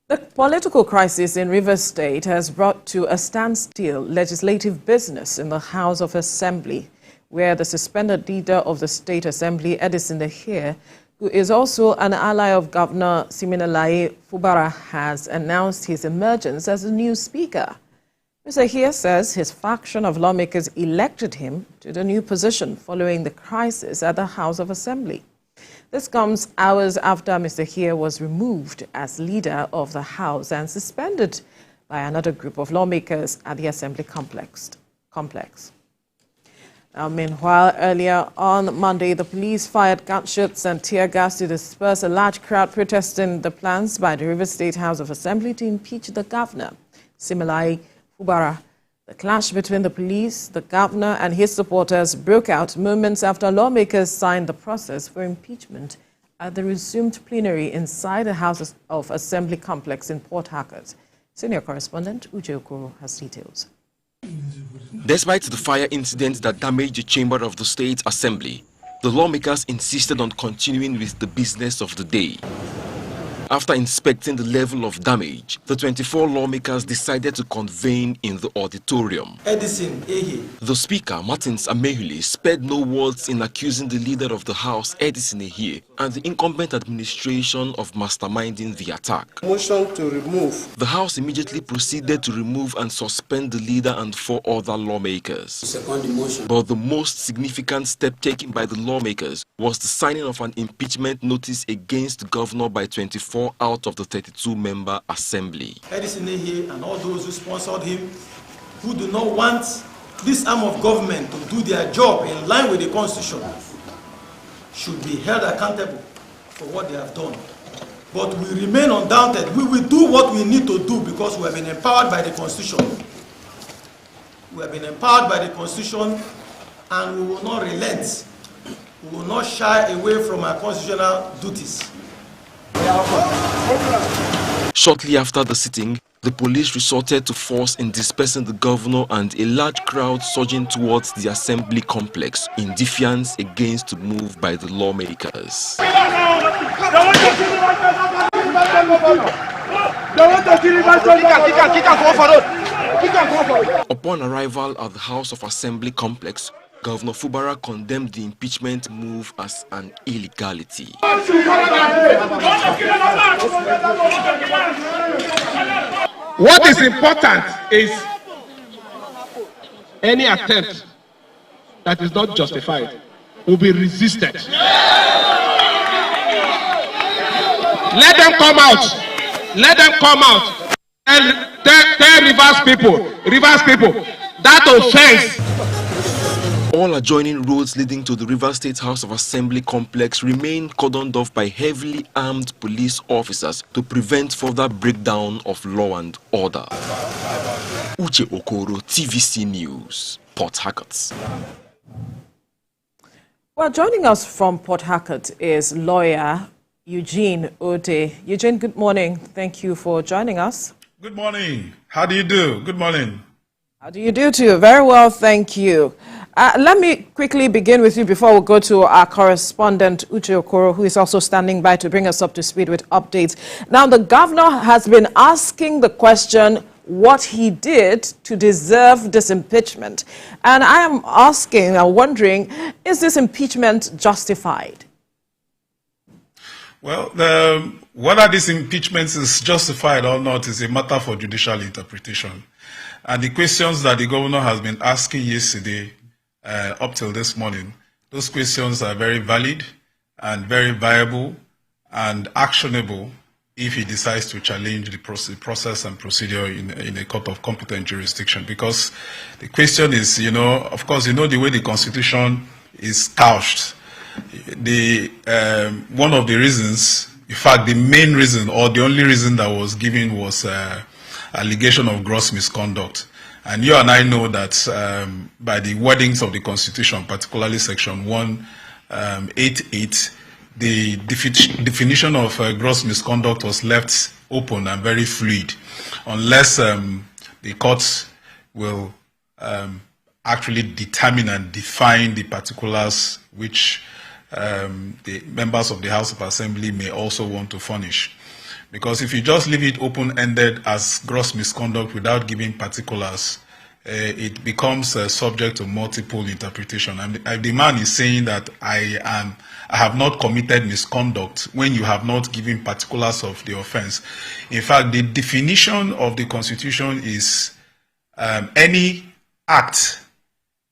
The political crisis in Rivers State has brought to a standstill legislative business in the House of Assembly, where the suspended leader of the State Assembly, Edison Ehie, who is also an ally of Governor Siminalayi Fubara, has announced his emergence as the new speaker. Mr. Ehie says his faction of lawmakers elected him to the new position following the crisis at the House of Assembly. This comes hours after Mr. Ehie was removed as leader of the House and suspended by another group of lawmakers at the Assembly complex. Now, meanwhile, earlier on Monday, the police fired gunshots and tear gas to disperse a large crowd protesting the plans by the Rivers State House of Assembly to impeach the governor, Siminalayi Fubara. The clash between the police, the governor, and his supporters broke out moments after lawmakers signed the process for impeachment at the resumed plenary inside the House of Assembly complex in Port Harcourt. Senior correspondent Uche Okoro has details. Despite the fire incident that damaged the chamber of the State Assembly, the lawmakers insisted on continuing with the business of the day. After inspecting the level of damage, the 24 lawmakers decided to convene in the auditorium. Edison Ehie. The Speaker, Martins Amehule, spared no words in accusing the leader of the House, Edison Ehie, and the incumbent administration of masterminding the attack. Motion to remove. The House immediately proceeded to remove and suspend the leader and 4 other lawmakers. Second the motion. But the most significant step taken by the lawmakers was the signing of an impeachment notice against the governor by 24 out of the 32-member assembly. Edison Ehie and all those who sponsored him, who do not want this arm of government to do their job in line with the Constitution, should be held accountable for what they have done. But we remain undaunted. We will do what we need to do because we have been empowered by the Constitution. We have been empowered by the Constitution, and we will not relent. We will not shy away from our constitutional duties. Shortly after the sitting, the police resorted to force in dispersing the governor and a large crowd surging towards the assembly complex in defiance against the move by the lawmakers. Upon arrival at the House of Assembly complex, Governor Fubara condemned the impeachment move as an illegality. What is important is any attempt that is not justified will be resisted. Let them come out. Let them come out and tell Rivers people, that offense. All adjoining roads leading to the Rivers State House of Assembly complex remain cordoned off by heavily armed police officers to prevent further breakdown of law and order. Uche Okoro, TVC News, Port Harcourt. Well, joining us from Port Harcourt is lawyer Eugene Ode. Eugene, good morning. Thank you for joining us. Good morning. How do you do? Good morning. How do you do too? Very well, thank you. Let me quickly begin with you before we go to our correspondent, Uche Okoro, who is also standing by to bring us up to speed with updates. Now, the governor has been asking the question what he did to deserve this impeachment. And I am asking and wondering, is this impeachment justified? Well, whether this impeachment is justified or not is a matter for judicial interpretation. And the questions that the governor has been asking yesterday up till this morning, those questions are very valid and very viable and actionable if he decides to challenge the process and procedure in a court of competent jurisdiction. Because the question is, of course, the way the Constitution is couched. One of the reasons, in fact, the main reason or the only reason that was given was allegation of gross misconduct. And you and I know that by the wordings of the Constitution, particularly Section 188, the definition of gross misconduct was left open and very fluid, unless the courts will actually determine and define the particulars which the members of the House of Assembly may also want to furnish. Because if you just leave it open-ended as gross misconduct without giving particulars, it becomes subject to multiple interpretation. And the man is saying that I have not committed misconduct when you have not given particulars of the offense. In fact, the definition of the Constitution is any act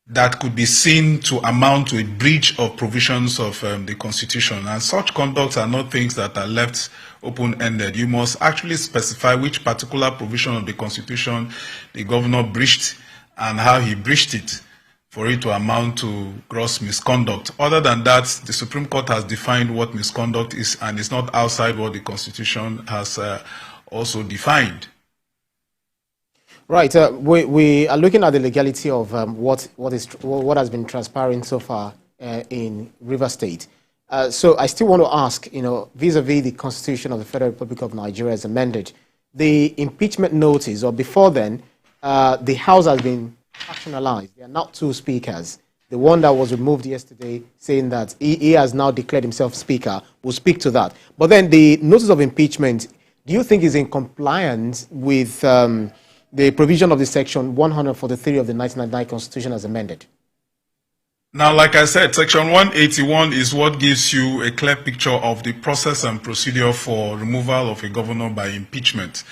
that could be seen to amount to a breach of provisions of the Constitution. And such conducts are not things that are left open-ended. You must actually specify which particular provision of the Constitution the governor breached and how he breached it for it to amount to gross misconduct. Other than that, the Supreme Court has defined what misconduct is, and it's not outside what the Constitution has also defined. Right. We are looking at the legality of what has been transpiring so far in River State. So I still want to ask, vis-a-vis the Constitution of the Federal Republic of Nigeria as amended, the impeachment notice, or before then, the House has been factionalized. There are now two speakers. The one that was removed yesterday, saying that he has now declared himself speaker, will speak to that. But then the notice of impeachment, do you think is in compliance with the provision of the section 143 of the 1999 Constitution as amended? Now, like I said, section 181 is what gives you a clear picture of the process and procedure for removal of a governor by impeachment.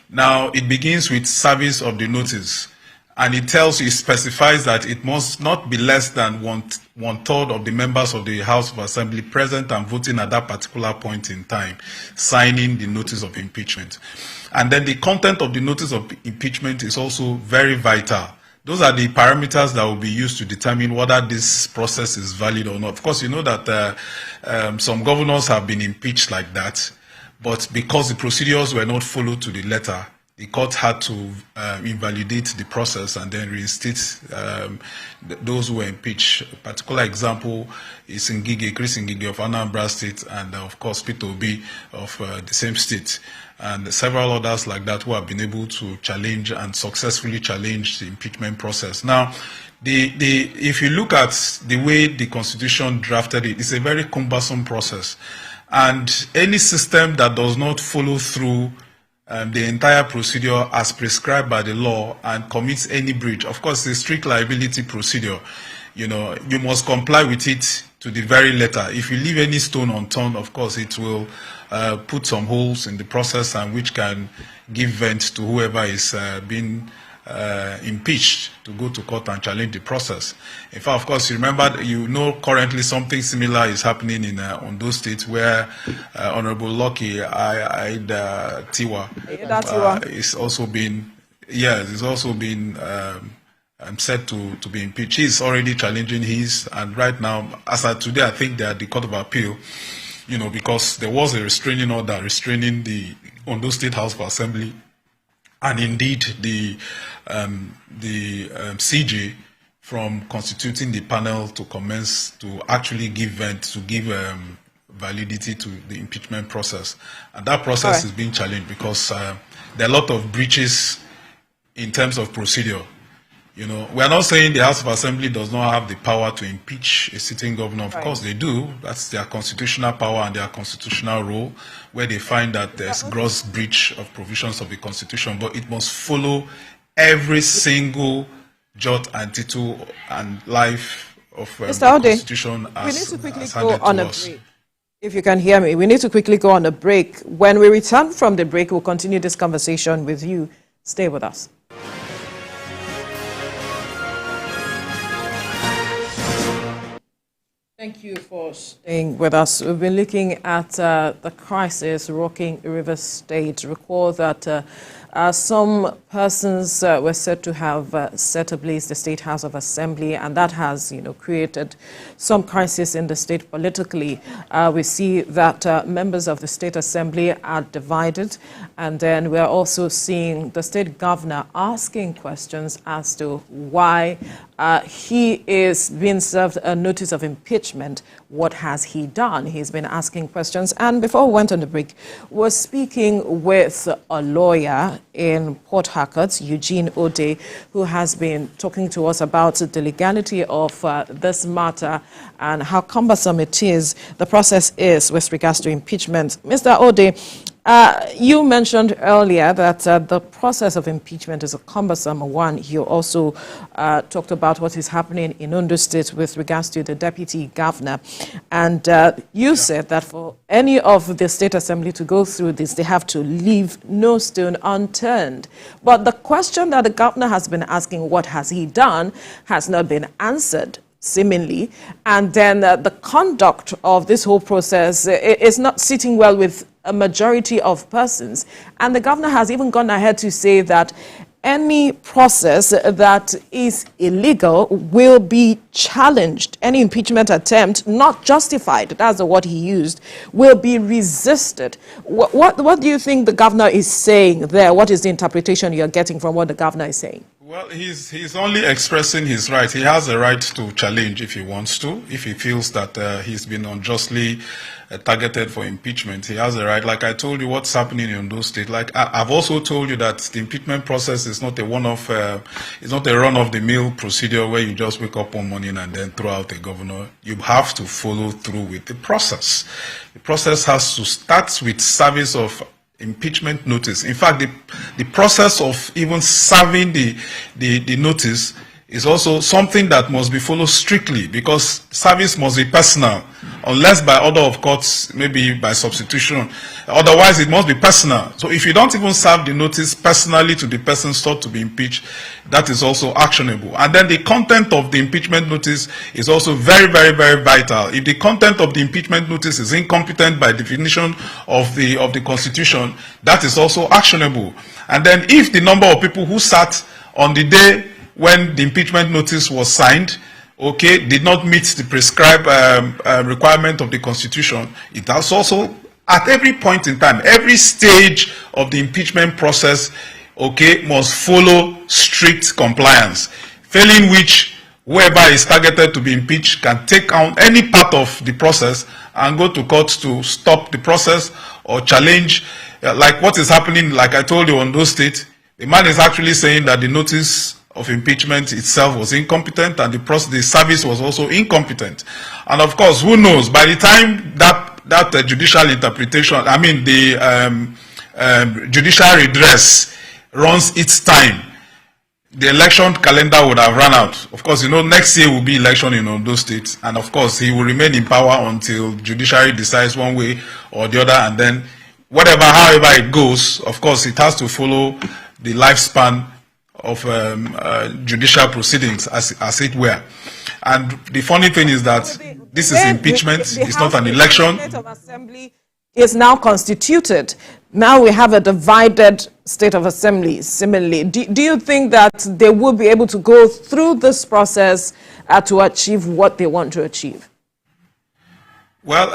Now, it begins with service of the notice, and it specifies that it must not be less than one-third of the members of the House of Assembly present and voting at that particular point in time, signing the notice of impeachment. And then the content of the notice of impeachment is also very vital. Those are the parameters that will be used to determine whether this process is valid or not. Of course, you know that some governors have been impeached like that, but because the procedures were not followed to the letter, the court had to invalidate the process and then reinstate those who were impeached. A particular example is Chris Ngige of Anambra State, and of course Peter Obi of the same state, and several others like that who have been able to challenge and successfully challenge the impeachment process. Now, if you look at the way the Constitution drafted it, it's a very cumbersome process. And any system that does not follow through the entire procedure as prescribed by the law and commits any breach, of course, the strict liability procedure, you must comply with it to the very letter. If you leave any stone unturned, of course, it will put some holes in the process, and which can give vent to whoever is being impeached to go to court and challenge the process. In fact, of course, currently something similar is happening in Ondo State, where Honorable Lucky Tiwa is also been said to be impeached. He's already challenging his, and right now, as of today, I think they're at the Court of Appeal, because there was a restraining order restraining the Ondo State House of Assembly, and indeed the CJ from constituting the panel to commence to actually give validity to the impeachment process. And that process is being challenged because there are a lot of breaches in terms of procedure. We are not saying the House of Assembly does not have the power to impeach a sitting governor. Of course they do. That's their constitutional power and their constitutional role, where they find that there's gross breach of provisions of the Constitution. But it must follow every single jot and tittle and life of the Constitution as we need to quickly go on a break. If you can hear me, we need to quickly go on a break. When we return from the break, we'll continue this conversation with you. Stay with us. Thank you for staying with us. We've been looking at the crisis rocking River State. Recall that some persons were said to have set ablaze the State House of Assembly, and that has, created some crisis in the state politically. We see that members of the State Assembly are divided, and then we're also seeing the state governor asking questions as to why he is being served a notice of impeachment. What has he done? He's been asking questions. And before we went on the break, we're speaking with a lawyer in Port Harcourt, Eugene Ode, who has been talking to us about the legality of this matter and how cumbersome it is, the process is with regards to impeachment. Mr. Ode, You mentioned earlier that the process of impeachment is a cumbersome one. You also talked about what is happening in Ondo State with regards to the deputy governor. And you said that for any of the state assembly to go through this, they have to leave no stone unturned. But the question that the governor has been asking, what has he done, has not been answered, seemingly. And then the conduct of this whole process is not sitting well with a majority of persons. And the governor has even gone ahead to say that any process that is illegal will be challenged. Any impeachment attempt not justified, that's the word he used, will be resisted. What do you think the governor is saying there? What is the interpretation you're getting from what the governor is saying? Well, he's only expressing his right. He has a right to challenge if he wants to. If he feels that he's been unjustly targeted for impeachment, he has a right. Like I told you, what's happening in Ondo State. Like I've also told you that the impeachment process is not a one-off, it's not a run-of-the-mill procedure where you just wake up one morning and then throw out a governor. You have to follow through with the process. The process has to start with service of impeachment notice. In fact, the process of even serving the notice is also something that must be followed strictly, because service must be personal, unless by order of courts, maybe by substitution. Otherwise, it must be personal. So if you don't even serve the notice personally to the person sought to be impeached, that is also actionable. And then the content of the impeachment notice is also very, very, very vital. If the content of the impeachment notice is incompetent by definition of the Constitution, that is also actionable. And then if the number of people who sat on the day when the impeachment notice was signed, okay, did not meet the prescribed requirement of the Constitution, it has also, at every point in time, every stage of the impeachment process, okay, must follow strict compliance, failing which whoever is targeted to be impeached can take on any part of the process and go to court to stop the process or challenge, like what is happening, like I told you, on those states. The man is actually saying that the notice of impeachment itself was incompetent, and the service was also incompetent. And of course, who knows, by the time that judicial interpretation, I mean the judicial redress runs its time, the election calendar would have run out. Of course, you know, next year will be election in Ondo State, and of course, he will remain in power until judiciary decides one way or the other, and then whatever, however it goes, of course, it has to follow the lifespan of judicial proceedings, as it were. And the funny thing is that this is impeachment, it's not an election. The State of Assembly is now constituted. Now we have a divided State of Assembly, similarly. Do you think that they will be able to go through this process to achieve what they want to achieve? Well,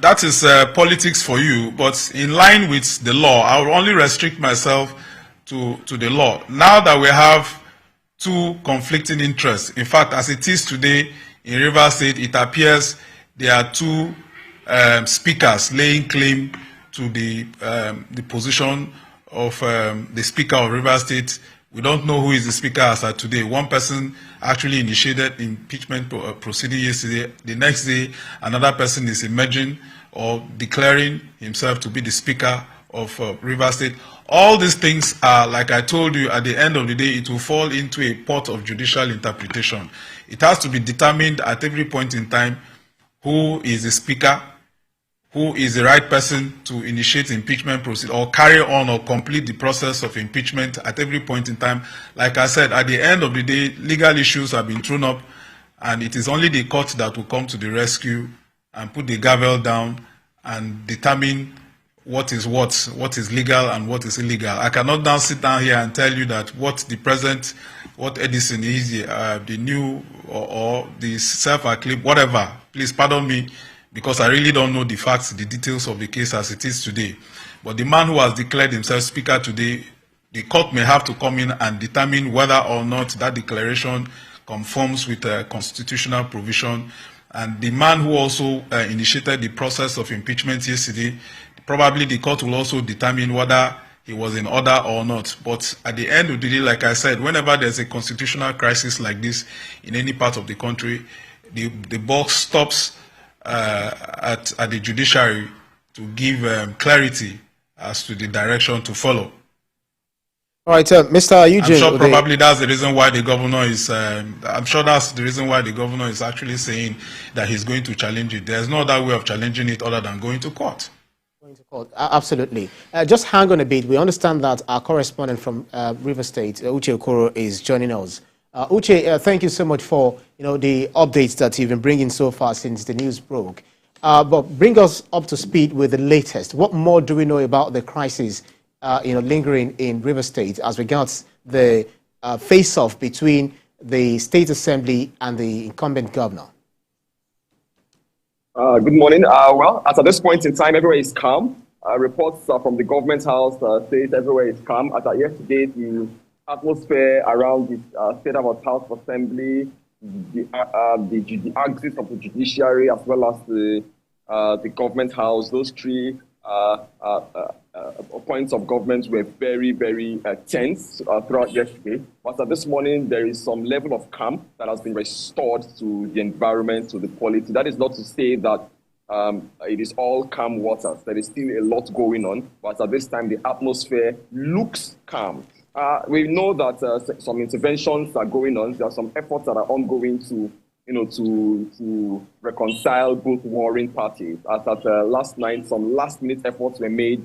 that is politics for you, but in line with the law, I will only restrict myself to the law. Now that we have two conflicting interests, in fact, as it is today in Rivers State, it appears there are two speakers laying claim to the position of the Speaker of Rivers State. We don't know who is the Speaker as of today. One person actually initiated impeachment proceeding yesterday. The next day, another person is emerging or declaring himself to be the Speaker of Rivers State. All these things are, like I told you, at the end of the day, it will fall into a pot of judicial interpretation. It has to be determined at every point in time who is the Speaker, who is the right person to initiate impeachment process or carry on or complete the process of impeachment at every point in time. Like I said, at the end of the day, legal issues have been thrown up, and it is only the court that will come to the rescue and put the gavel down and determine what is legal and what is illegal. I cannot now sit down here and tell you that what Edison is, the new or the self-acclaimed, whatever. Please pardon me, because I really don't know the facts, the details of the case as it is today. But the man who has declared himself Speaker today, the court may have to come in and determine whether or not that declaration conforms with a constitutional provision. And the man who also initiated the process of impeachment yesterday, probably the court will also determine whether he was in order or not. But at the end of the day, like I said, whenever there's a constitutional crisis like this in any part of the country, the buck stops at the judiciary to give clarity as to the direction to follow. All right, Mr. Eugene. I'm sure probably that's the reason why the governor is. I'm sure that's the reason why the governor is actually saying that he's going to challenge it. There's no other way of challenging it other than going to court. Going to court, absolutely. Just hang on a bit. We understand that our correspondent from River State, Uche Okoro, is joining us. Uche, thank you so much for the updates that you've been bringing so far since the news broke. But bring us up to speed with the latest. What more do we know about the crisis lingering in River State as regards the face-off between the State Assembly and the incumbent governor? Good morning. Well, as at this point in time, everywhere is calm. Reports from the government house state everywhere is calm. As at yesterday, the atmosphere around the State House of Assembly, the axis of the judiciary, as well as the government house, those three points of government were very, very tense throughout yesterday. But this morning, there is some level of calm that has been restored to the environment, to the polity. That is not to say that it is all calm waters. There is still a lot going on, but at this time, the atmosphere looks calm. We know that some interventions are going on. There are some efforts that are ongoing to reconcile both warring parties. As at last night, some last-minute efforts were made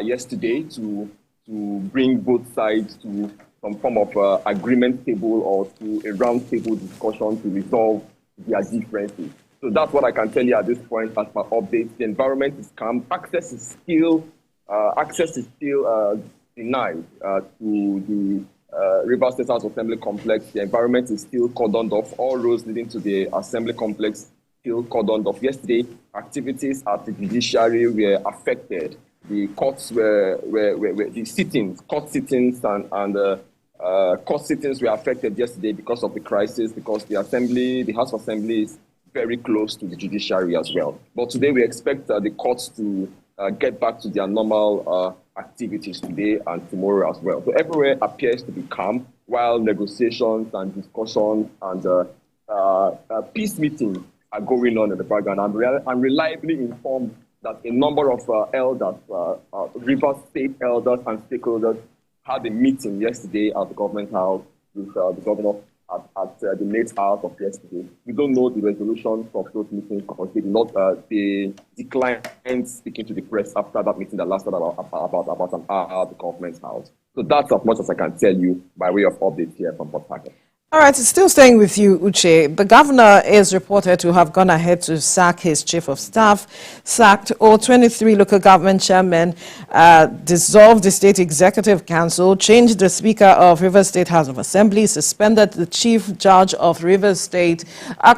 yesterday to bring both sides to some form of agreement table or to a round table discussion to resolve their differences. So that's what I can tell you at this point as per updates. The environment is calm. Access is still denied to the River State House Assembly complex. The environment is still cordoned off. All roads leading to the Assembly complex still cordoned off. Yesterday, activities at the judiciary were affected. The courts were the sittings, court sittings and court sittings were affected yesterday because of the crisis, because the House of Assembly is very close to the judiciary as well. But today we expect the courts to get back to their normal activities today and tomorrow as well. So everywhere appears to be calm, while negotiations and discussions and peace meetings are going on in the background. I'm reliably informed that a number of elders, River State elders and stakeholders had a meeting yesterday at the government house with the governor at the late hours of yesterday. We don't know the resolutions of those meetings because they declined speaking to the press after that meeting that lasted about an hour at the government house. So that's as much as I can tell you by way of updates here from Port Harcourt. All right, still staying with you, Uche. The governor is reported to have gone ahead to sack his chief of staff, sacked all 23 local government chairmen, dissolved the state executive council, changed the speaker of River State House of Assembly, suspended the chief judge of River State.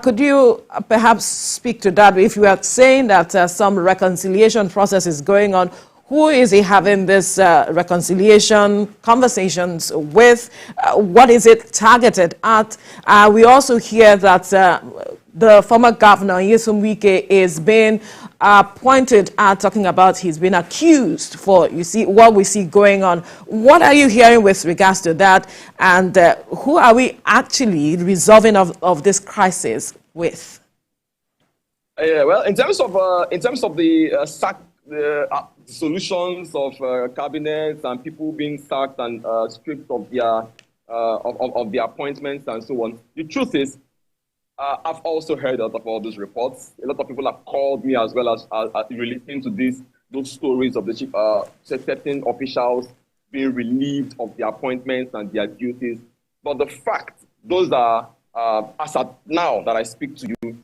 Could you perhaps speak to that? If you are saying that some reconciliation process is going on, who is he having this reconciliation conversations with? What is it targeted at? We also hear that the former governor, Nyesom Wike, is being pointed at, talking about he's been accused for, you see, what we see going on. What are you hearing with regards to that? And who are we actually resolving of this crisis with? Yeah, well, in terms of the solutions of cabinets and people being sacked and stripped of their appointments and so on. The truth is, I've also heard of all these reports. A lot of people have called me as well as relating to those stories of the certain officials being relieved of their appointments and their duties. But the fact, those are, as at now that I speak to you,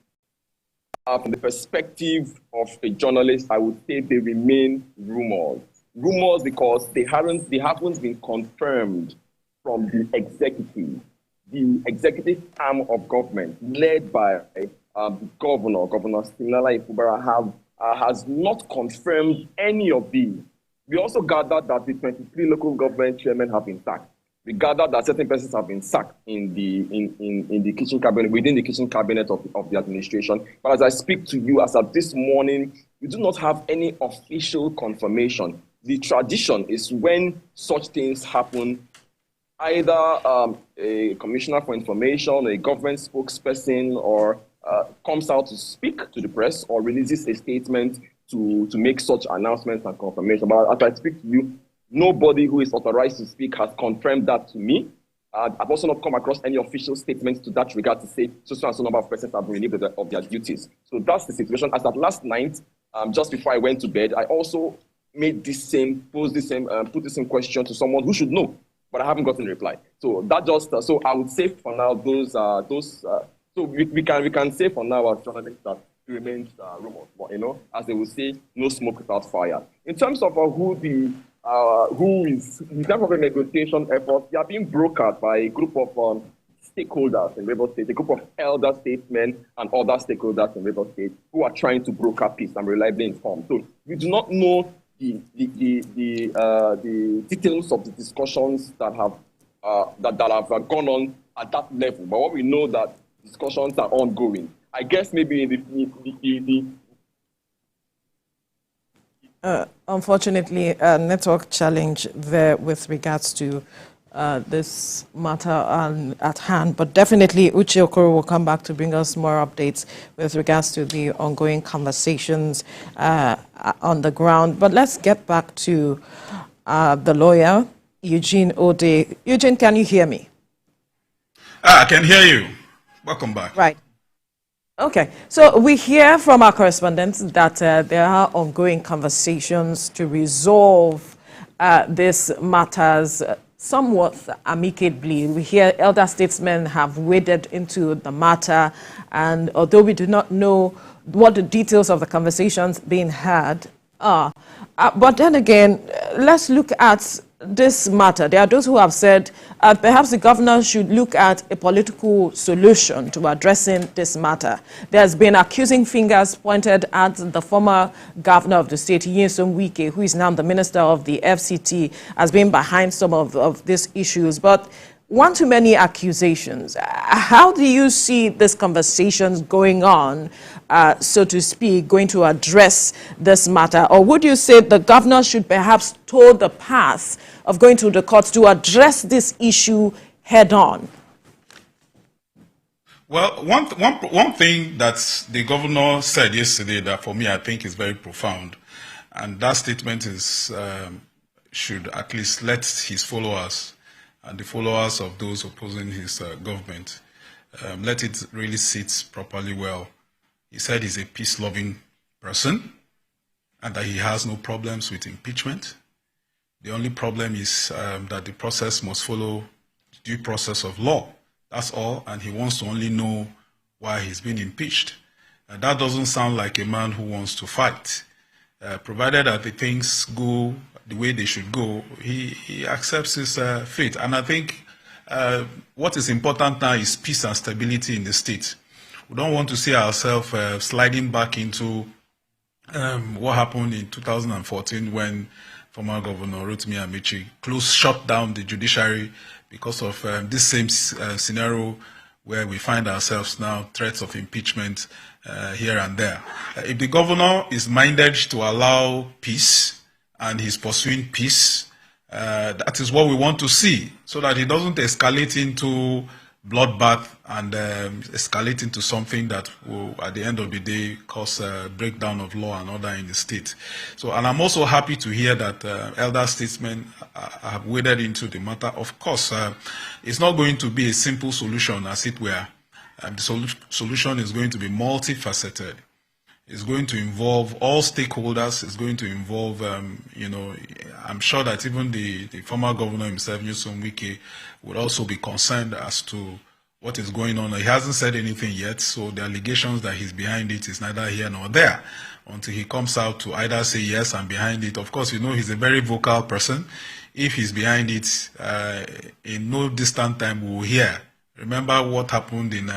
from the perspective of a journalist, I would say they remain rumors. Rumors because they haven't been confirmed from the executive. The executive arm of government, led by Governor Fubara, has not confirmed any of these. We also gathered that the 23 local government chairmen have been sacked. We gathered that certain persons have been sacked in the kitchen cabinet, within the kitchen cabinet of the administration. But as I speak to you, as of this morning, we do not have any official confirmation. The tradition is when such things happen, either a commissioner for information, a government spokesperson, or comes out to speak to the press or releases a statement to make such announcements and confirmation. But as I speak to you, nobody who is authorized to speak has confirmed that to me. I've also not come across any official statements to that regard to say so and so number of persons have been relieved of their duties. So that's the situation. As at last night, just before I went to bed, I also made put the same question to someone who should know, but I haven't gotten a reply. So that just so I would say for now so we can say for now as journalists that it remains rumors, but as they will say, no smoke without fire. In terms of who is in terms of the negotiation efforts, they are being brokered by a group of stakeholders in Rivers State, a group of elder statesmen and other stakeholders in Rivers State who are trying to broker peace and reliably informed. So we do not know the details of the discussions that have gone on at that level. But what we know that discussions are ongoing. I guess maybe in unfortunately, a network challenge there with regards to this matter at hand. But definitely, Uche Okoro will come back to bring us more updates with regards to the ongoing conversations on the ground. But let's get back to the lawyer, Eugene Ode. Eugene, can you hear me? I can hear you. Welcome back. Right. Okay, so we hear from our correspondents that there are ongoing conversations to resolve these matters somewhat amicably. We hear elder statesmen have waded into the matter, and although we do not know what the details of the conversations being had are, but then again, let's look at this matter. There are those who have said perhaps the governor should look at a political solution to addressing this matter. There's been accusing fingers pointed at the former governor of the state, Nyesom Wike, who is now the minister of the FCT, as being behind some of these issues. But one too many accusations. How do you see these conversations going on, so to speak, going to address this matter? Or would you say the governor should perhaps toe the path of going to the courts to address this issue head on? Well, one thing that the governor said yesterday that for me I think is very profound, and that statement is should at least let his followers and the followers of those opposing his government, let it really sit properly well. He said he's a peace-loving person and that he has no problems with impeachment. The only problem is that the process must follow the due process of law. That's all, and he wants to only know why he's been impeached. And that doesn't sound like a man who wants to fight. Provided that the things go the way they should go, he accepts his fate. And I think what is important now is peace and stability in the state. We don't want to see ourselves sliding back into what happened in 2014 when former Governor Rotimi Amaechi shut down the judiciary because of this same scenario where we find ourselves now, threats of impeachment here and there. If the governor is minded to allow peace and he's pursuing peace, that is what we want to see, so that it doesn't escalate into bloodbath and escalate into something that will, at the end of the day, cause a breakdown of law and order in the state. So, and I'm also happy to hear that elder statesmen have waded into the matter. Of course, it's not going to be a simple solution, as it were. The solution is going to be multifaceted. It's going to involve all stakeholders. It's going to involve, I'm sure that even the former governor himself, Nyesom Wike, would also be concerned as to what is going on. He hasn't said anything yet, so the allegations that he's behind it is neither here nor there until he comes out to either say, yes, I'm behind it. Of course, he's a very vocal person. If he's behind it, in no distant time we will hear. Remember what happened in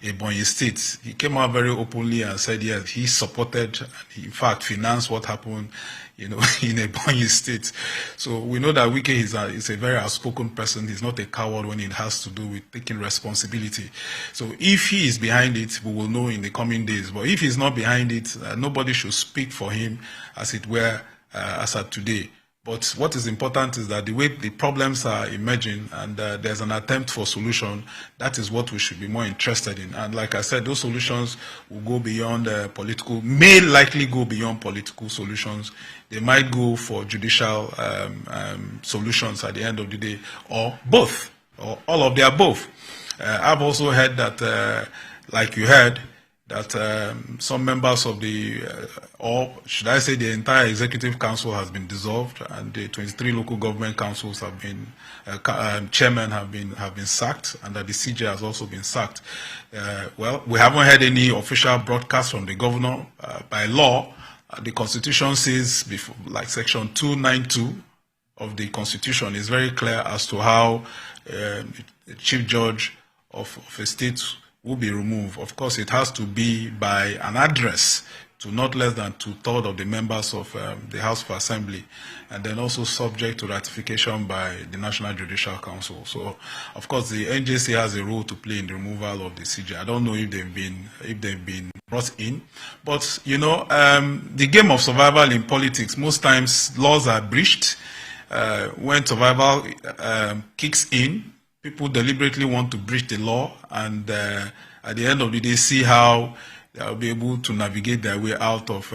Ebonyi State. He came out very openly and said, yes, he supported, and in fact, financed what happened, in Ebonyi State. So we know that Wike is a very outspoken person. He's not a coward when it has to do with taking responsibility. So if he is behind it, we will know in the coming days. But if he's not behind it, nobody should speak for him, as it were, as at today. But what is important is that the way the problems are emerging and there's an attempt for solution, that is what we should be more interested in. And like I said, those solutions will go beyond political, may likely go beyond political solutions. They might go for judicial solutions at the end of the day, or both, or all of the above. I've also heard that, like you heard, that some members of the, or should I say the entire Executive Council has been dissolved, and the 23 local government councils have been, chairmen have been sacked, and that the CJ has also been sacked. Well, we haven't had any official broadcast from the governor. By law, the Constitution says, before, like Section 292 of the Constitution is very clear as to how the Chief Judge of a state will be removed. Of course, it has to be by an address to not less than 2/3 of the members of the House of Assembly, and then also subject to ratification by the National Judicial Council. So, of course, the NJC has a role to play in the removal of the CJ. I don't know if they've been brought in, but you know, the game of survival in politics, most times laws are breached. When survival kicks in, people deliberately want to breach the law, and at the end of the day, see how they'll be able to navigate their way out of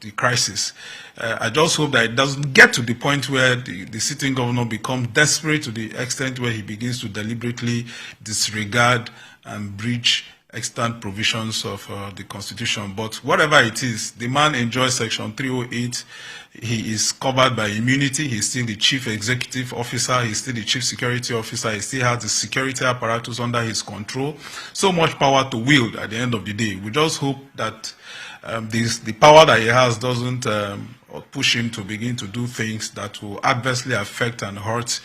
the crisis. I just hope that it doesn't get to the point where the sitting governor becomes desperate to the extent where he begins to deliberately disregard and breach extant provisions of the Constitution. But whatever it is, the man enjoys Section 308. He is covered by immunity. He's still the chief executive officer. He's still the chief security officer. He still has the security apparatus under his control. So much power to wield at the end of the day. We just hope that the power that he has doesn't push him to begin to do things that will adversely affect and hurt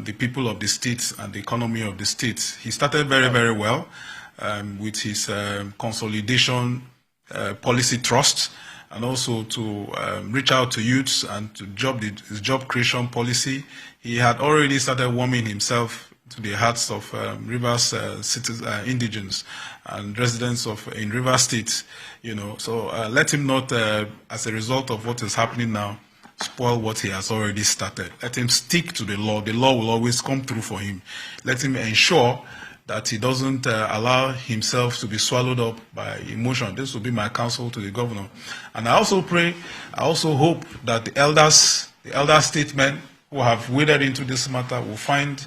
the people of the state and the economy of the state. He started very, very well with his consolidation policy trust, and also to reach out to youths and to his job creation policy. He had already started warming himself to the hearts of Rivers indigents and residents in Rivers State. You know, so let him not, as a result of what is happening now, spoil what he has already started. Let him stick to the law. The law will always come through for him. Let him ensure that he doesn't allow himself to be swallowed up by emotion. This will be my counsel to the governor. And I also hope that the elder statesmen who have waded into this matter will find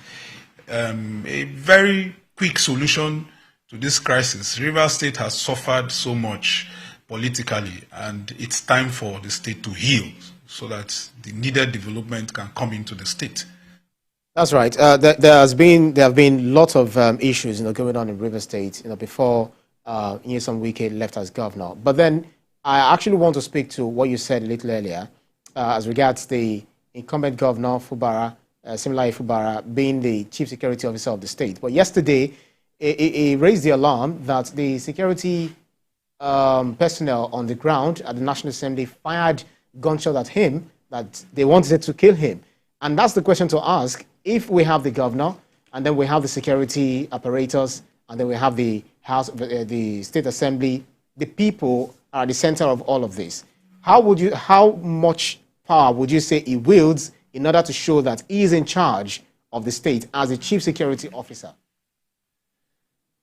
a very quick solution to this crisis. Rivers State has suffered so much politically, and it's time for the state to heal so that the needed development can come into the state. That's right. There have been lots of issues, going on in Rivers State, before Nyesom Wike left as governor. But then I actually want to speak to what you said a little earlier as regards the incumbent governor Fubara, similarly Fubara, being the chief security officer of the state. But yesterday, he raised the alarm that the security personnel on the ground at the National Assembly fired gunshot at him, that they wanted to kill him. And that's the question to ask. If we have the governor, and then we have the security apparatus, and then we have the House, the State Assembly, the people are the center of all of this. How much power would you say he wields in order to show that he is in charge of the state as a chief security officer?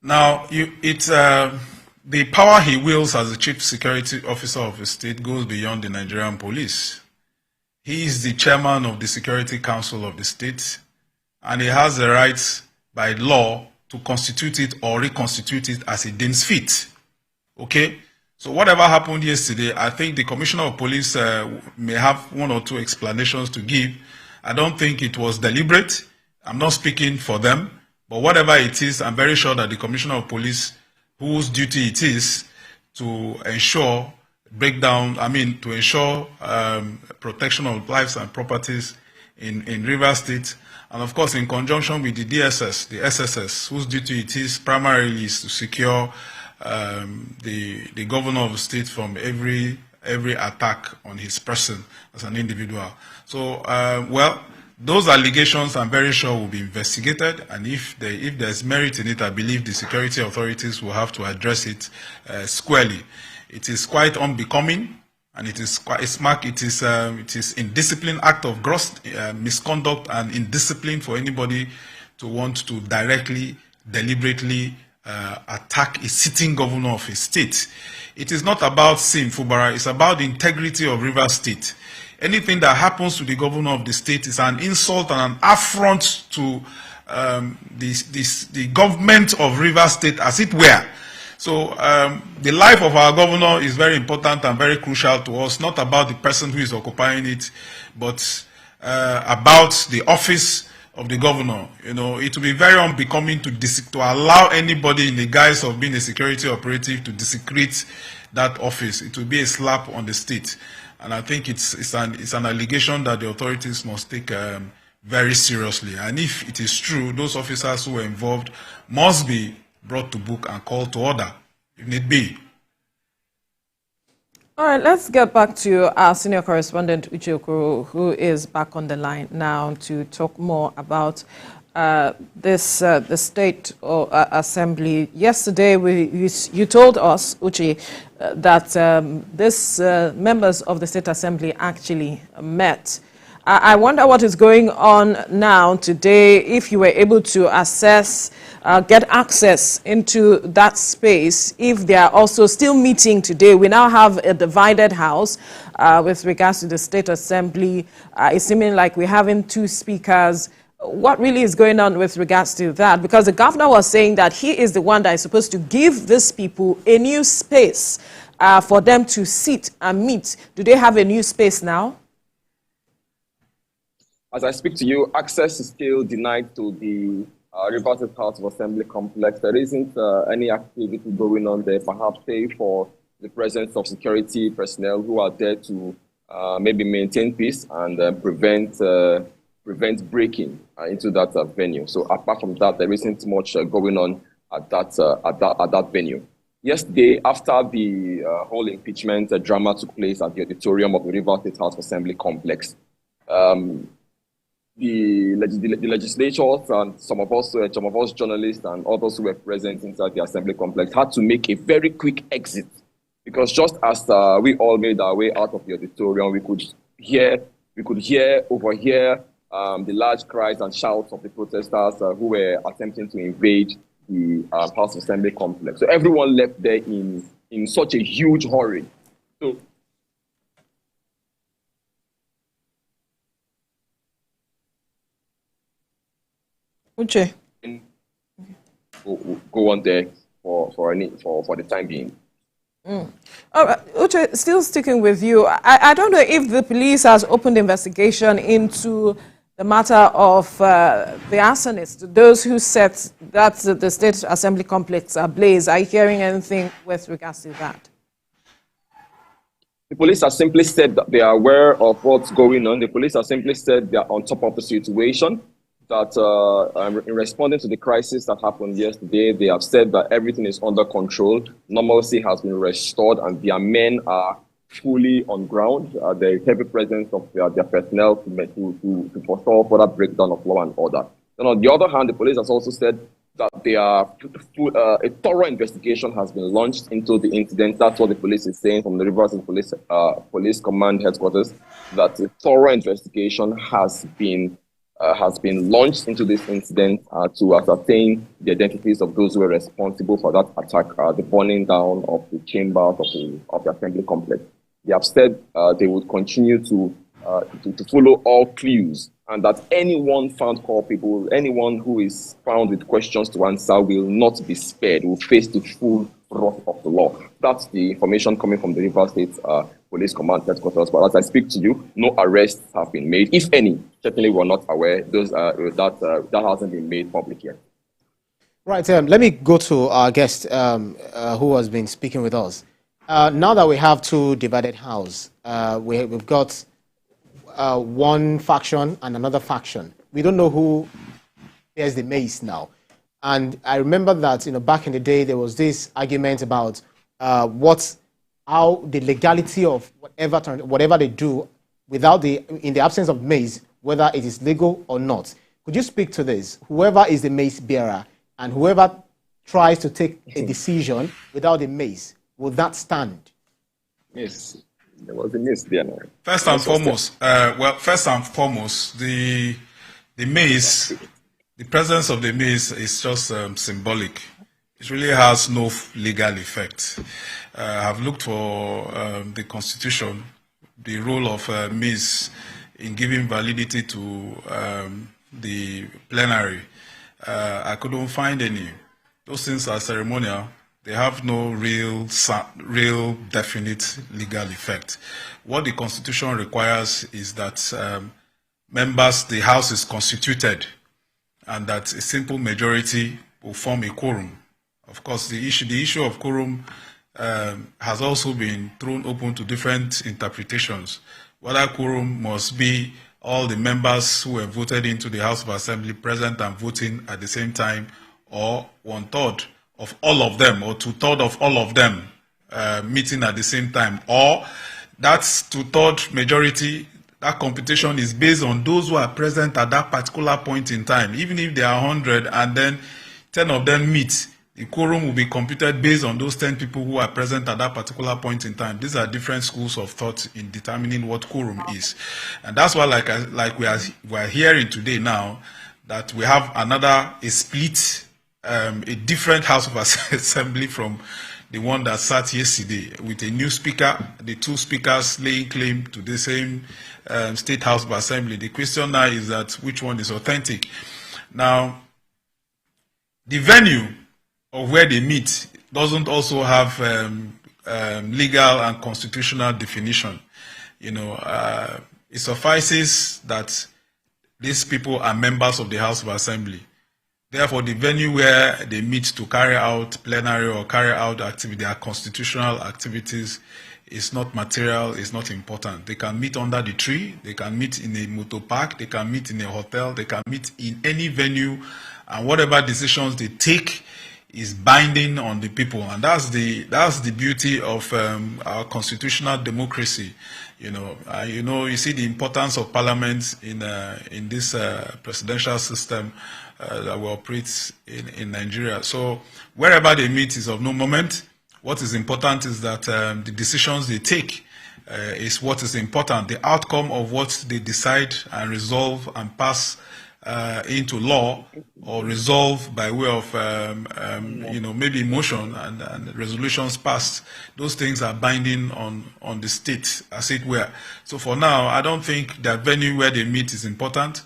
Now, the power he wields as a chief security officer of the state goes beyond the Nigerian police. He is the chairman of the Security Council of the state, and he has the right by law to constitute it or reconstitute it as he deems fit. Okay? So whatever happened yesterday, I think the Commissioner of Police may have one or two explanations to give. I don't think it was deliberate. I'm not speaking for them. But whatever it is, I'm very sure that the Commissioner of Police, whose duty it is to ensure to ensure protection of lives and properties in Rivers State, and of course in conjunction with the DSS, the SSS, whose duty it is primarily is to secure the governor of the state from every attack on his person as an individual. So, those allegations, I'm very sure, will be investigated, and if there's merit in it, I believe the security authorities will have to address it squarely. It is quite unbecoming and it is quite it is indiscipline, act of gross misconduct and indiscipline for anybody to want to directly, deliberately attack a sitting governor of a state. It is not about sin, Fubara. It's about the integrity of Rivers State. Anything that happens to the governor of the state is an insult and an affront to the government of Rivers State, as it were. So the life of our governor is very important and very crucial to us, not about the person who is occupying it, but about the office of the governor. You know, it will be very unbecoming to allow anybody in the guise of being a security operative to desecrate that office. It will be a slap on the state. And I think it's an allegation that the authorities must take very seriously. And if it is true, those officers who were involved must be brought to book and called to order, if need be. All right, let's get back to our senior correspondent, Uche Okoro, who is back on the line now to talk more about the State Assembly. Yesterday, you told us, Uche, that these members of the State Assembly actually met. I wonder what is going on now today, if you were able to assess, get access into that space, if they are also still meeting today. We now have a divided house with regards to the State Assembly. It's seeming like we're having two speakers. What really is going on with regards to that? Because the governor was saying that he is the one that is supposed to give these people a new space for them to sit and meet. Do they have a new space now? As I speak to you, access is still denied to the Rivers State House of Assembly complex. There isn't any activity going on there, perhaps save for the presence of security personnel who are there to maybe maintain peace and prevent breaking into that venue. So apart from that, there isn't much going on at that venue. Yesterday, after the whole impeachment drama took place at the auditorium of the Rivers State House of Assembly complex, the legislators and some of us journalists and others who were present inside the assembly complex had to make a very quick exit, because just as we all made our way out of the auditorium, we could overhear the large cries and shouts of the protesters who were attempting to invade the House of Assembly complex. So everyone left there in such a huge hurry. So Uche. Go on there for the time being. All right, Uche, still sticking with you. I don't know if the police has opened investigation into the matter of the arsonists, those who set that the State Assembly complex ablaze. Are you hearing anything with regards to that? The police have simply said that they are aware of what's going on. The police have simply said they are on top of the situation. That in responding to the crisis that happened yesterday, they have said that everything is under control. Normalcy has been restored and their men are fully on ground. There is heavy presence of their personnel to forestall further breakdown of law and order. Then on the other hand, the police has also said that a thorough investigation has been launched into the incident. That's what the police is saying from the Rivers Police Command headquarters, that a thorough investigation has been launched into this incident to ascertain the identities of those who were responsible for that attack, the burning down of the chambers of the assembly complex. They have said they would continue to follow all clues, and that anyone found culpable, anyone who is found with questions to answer, will not be spared, will face the full wrath of the law. That's the information coming from the Rivers State Police Command headquarters. But as I speak to you, no arrests have been made. If any, certainly we're not aware. That hasn't been made public yet. Right. Let me go to our guest who has been speaking with us. Now that we have two divided houses, we've got one faction and another faction. We don't know who bears the mace now. And I remember that back in the day there was this argument about how the legality of whatever they do in the absence of mace, whether it is legal or not. Could you speak to this? Whoever is the mace bearer and whoever tries to take a decision without a mace, will that stand? Yes. There was a miss there. No? First and foremost, the maze, the presence of the maze is just symbolic. It really has no legal effect. I've looked for the Constitution, the role of maze in giving validity to the plenary. I couldn't find any. Those things are ceremonial. They have no real definite legal effect. What the Constitution requires is that the House is constituted and that a simple majority will form a quorum. Of course, the issue of quorum has also been thrown open to different interpretations. Whether quorum must be all the members who were voted into the House of Assembly present and voting at the same time, or 1/3 of all of them, or 2/3 of all of them meeting at the same time, or that's 2/3 majority. That computation is based on those who are present at that particular point in time. Even if there are 100 and then 10 of them meet, the quorum will be computed based on those 10 people who are present at that particular point in time. These are different schools of thought in determining what quorum is. And that's why, like we are hearing today now, that we have a split, a different House of Assembly from the one that sat yesterday, with a new speaker, the two speakers laying claim to the same State House of Assembly. The question now is that which one is authentic? Now, the venue of where they meet doesn't also have legal and constitutional definition. It suffices that these people are members of the House of Assembly. Therefore, the venue where they meet to carry out plenary or carry out activity, their constitutional activities, is not material, is not important. They can meet under the tree, they can meet in a motor park, they can meet in a hotel, they can meet in any venue, and whatever decisions they take is binding on the people. And that's the beauty of our constitutional democracy. You see the importance of parliament in this presidential system that we operate in Nigeria. So wherever they meet is of no moment. What is important is that the decisions they take is what is important. The outcome of what they decide and resolve and pass into law, or resolve by way of maybe motion and resolutions passed, those things are binding on the state, as it were. So for now, I don't think that venue where they meet is important.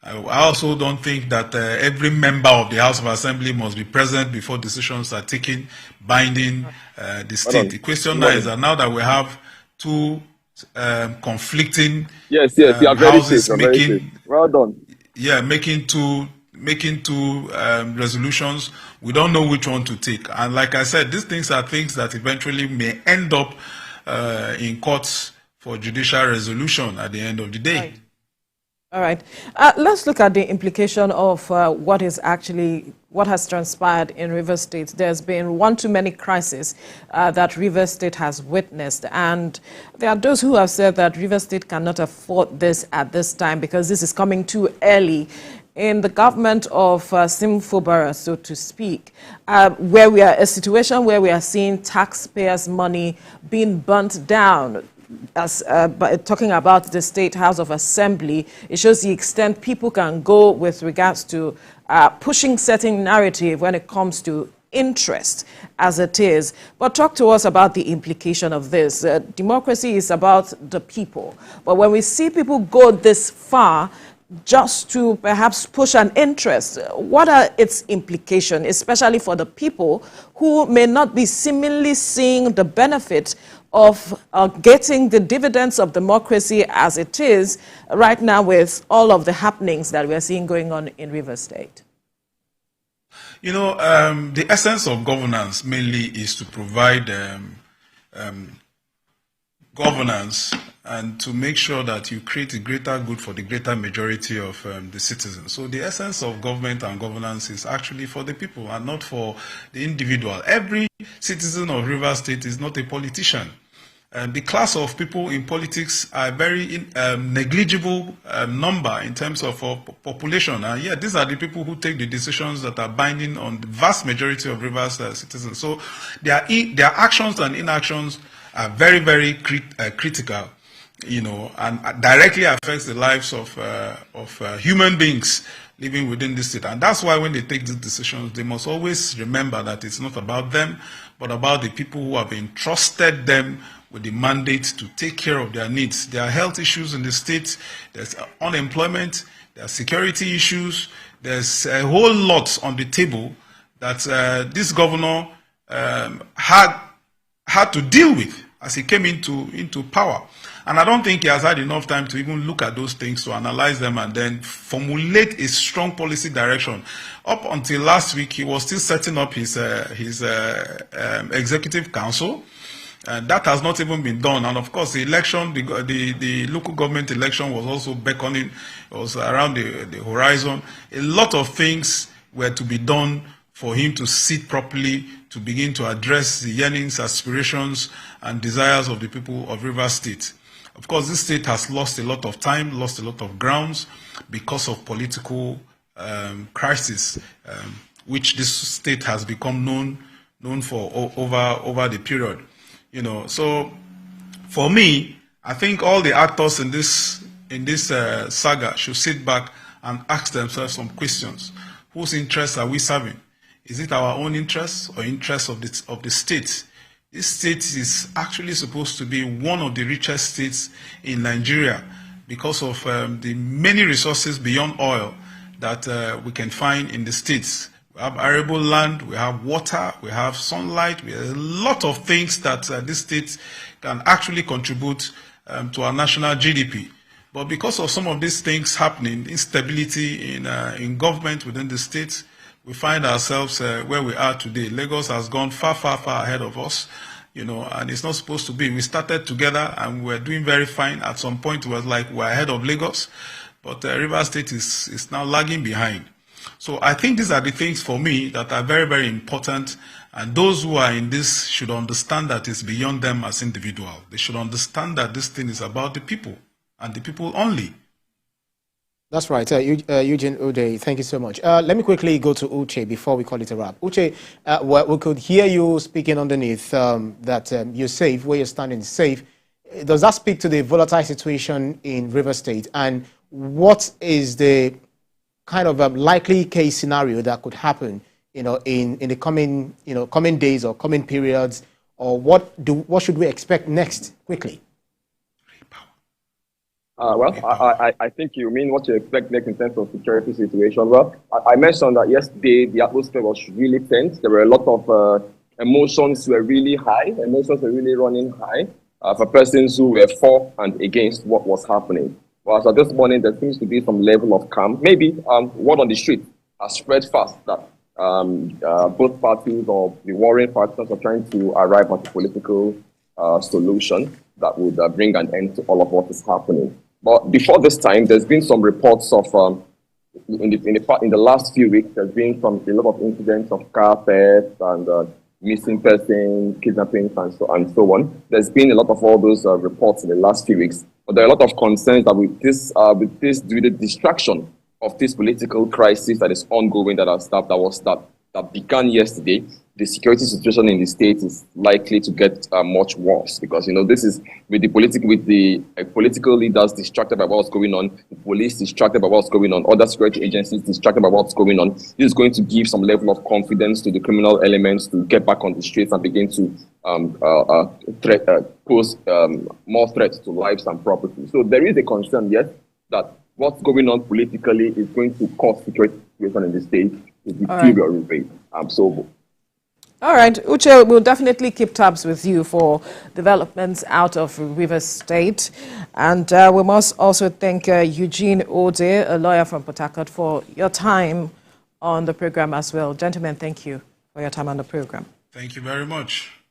I also don't think that every member of the House of Assembly must be present before decisions are taken, binding the state. The question now is that now that we have two conflicting houses making, well done. Yeah, making two resolutions, we don't know which one to take. And like I said, these things are things that eventually may end up in courts for judicial resolution at the end of the day. Right. All right. Let's look at the implication of what has transpired in Rivers State. There's been one too many crises that Rivers State has witnessed. And there are those who have said that Rivers State cannot afford this at this time because this is coming too early in the government of Fubara, so to speak, where we are a situation where we are seeing taxpayers' money being burnt down. As talking about the State House of Assembly, it shows the extent people can go with regards to pushing certain narrative when it comes to interest as it is. But talk to us about the implication of this. Democracy is about the people. But when we see people go this far just to perhaps push an interest, what are its implications, especially for the people who may not be seemingly seeing the benefit of getting the dividends of democracy as it is right now with all of the happenings that we are seeing going on in Rivers State? The essence of governance mainly is to provide governance and to make sure that you create a greater good for the greater majority of the citizens. So the essence of government and governance is actually for the people and not for the individual. Every citizen of Rivers State is not a politician. The class of people in politics are a very negligible number in terms of population. And yeah, these are the people who take the decisions that are binding on the vast majority of Rivers citizens. So their actions and inactions are very, very critical, you know, and directly affects the lives of human beings living within the state. And that's why when they take these decisions, they must always remember that it's not about them, but about the people who have entrusted them with the mandate to take care of their needs. There are health issues in the state, there's unemployment, there are security issues, there's a whole lot on the table that this governor had to deal with as he came into power. And I don't think he has had enough time to even look at those things, to analyze them, and then formulate a strong policy direction. Up until last week, he was still setting up his executive council. That has not even been done. And of course, the election, the local government election was also beckoning. It was around the horizon. A lot of things were to be done for him to sit properly, to begin to address the yearnings, aspirations, and desires of the people of Rivers State. Of course, this state has lost a lot of time, lost a lot of grounds because of political crisis, which this state has become known for over the period. You know, so for me, I think all the actors in this saga should sit back and ask themselves some questions. Whose interests are we serving? Is it our own interests or interests of the state? This state is actually supposed to be one of the richest states in Nigeria because of the many resources beyond oil that we can find in the states. We have arable land, we have water, we have sunlight, we have a lot of things that this state can actually contribute to our national GDP. But because of some of these things happening, instability in government within the state, we find ourselves where we are today. Lagos has gone far, far, far ahead of us, you know, and it's not supposed to be. We started together and we're doing very fine. At some point, it was like we're ahead of Lagos, but Rivers State is now lagging behind. So I think these are the things for me that are very, very important. And those who are in this should understand that it's beyond them as individuals. They should understand that this thing is about the people and the people only. That's right. Eugene Ude, thank you so much. Let me quickly go to Uche before we call it a wrap. Uche, we could hear you speaking underneath that you're safe, where you're standing is safe. Does that speak to the volatile situation in River State? And what is the kind of likely case scenario that could happen, you know, in the coming days or coming periods, or what should we expect next? Quickly. I think you mean what you expect next in terms of security situation. Well, I mentioned that yesterday the atmosphere was really tense. There were a lot of emotions were really high. Emotions were really running high for persons who were for and against what was happening. Well, so this morning there seems to be some level of calm. Maybe word on the street has spread fast that both parties or the warring parties are trying to arrive at a political solution that would bring an end to all of what is happening. But before this time, there's been some reports of, in the last few weeks, there's been a lot of incidents of car theft and missing persons, kidnappings, and so on. There's been a lot of all those reports in the last few weeks. But there are a lot of concerns that with this, due to the distraction of this political crisis that is ongoing, that began yesterday, the security situation in the state is likely to get much worse because, you know, this is with the political leaders distracted by what's going on, the police distracted by what's going on, other security agencies distracted by what's going on. This is going to give some level of confidence to the criminal elements to get back on the streets and begin to pose more threats to lives and property. So there is a concern, yes, that what's going on politically is going to cause security situation in the state to deteriorate. All right, Uche, we'll definitely keep tabs with you for developments out of Rivers State. And we must also thank Eugene Ode, a lawyer from Port Harcourt, for your time on the program as well. Gentlemen, thank you for your time on the program. Thank you very much.